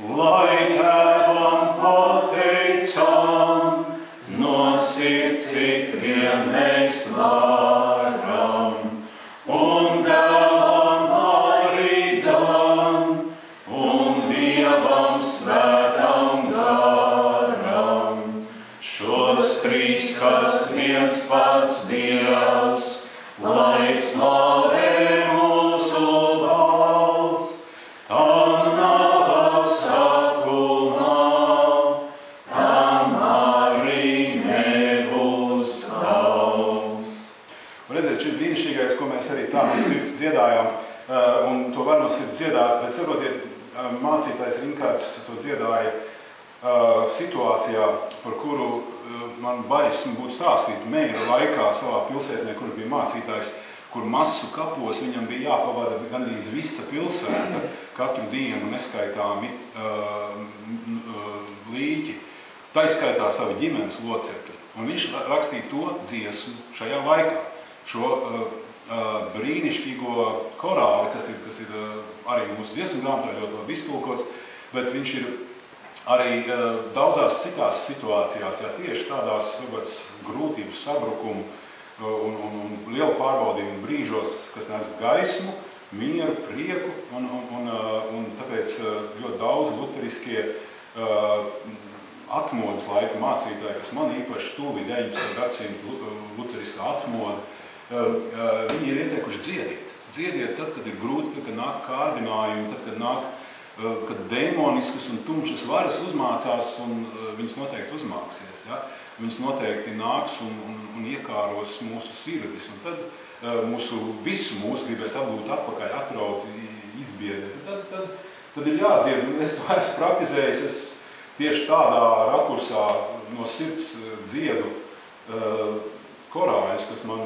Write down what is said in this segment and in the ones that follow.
lai Tēvam pateicam, no sirds cik vien mēs varam, un Dēlam arī dzam, un Dievam svētam garam. Šos trīs, kas viens pats Dievs, lai slavē mūsu valsts, tam nav sakumā, tam arī nebūs gals. Un redziet, šis brīnišķīgais, ko mēs arī tā no sirds dziedājām, un to var no sirds dziedāt, bet saprotiet, mācītājs Rinkārds to dziedāja situācijā, par kuru man baisni būtu stāstīt mēra laikā savā pilsētnē, kur bija mācītājs, kur masu kapos viņam bija jāpavada gandrīz visa pilsēta katru dienu neskaitāmi līķi, taiskaitā savi ģimenes locekļi. Un viņš rakstīja to dziesmu šajā laikā, šo brīnišķīgo korāli, kas ir arī mūsu dziesmu grāmatā ļoti labi iztulkots, bet viņš ir arī daudzās citās situācijās, ja tieši tādās grūtību sabrukumu un lielu pārbaudījumu brīžos, kas nes gaismu, mieru, prieku, un tāpēc ļoti daudz luteriskie atmodas laika mācītāji, kas man īpaši tuvi 19. gadsimta luteriskā atmoda, viņi ir ieteikuši dziediet. Dziediet tad, kad ir grūti, tad, kad nāk kārdinājumi, tad, kad demoniskas un tumšas varas uzmācās, un viņas noteikti uzmāksies. Ja? Viņas noteikti nāks un iekāros mūsu sirdis, un tad visu mūsu gribēs atbūt atpakaļ, atraut, izbiedēt. Tad ir jādzied, un es to esmu praktizējis, es tieši tādā rakursā no sirds dziedu korāļus, kas man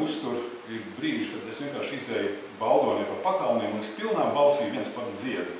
uztur, ir brīži, kad es vienkārši izēju baldonē pa pakalniem, un es pilnā balsī viens pats dziedu.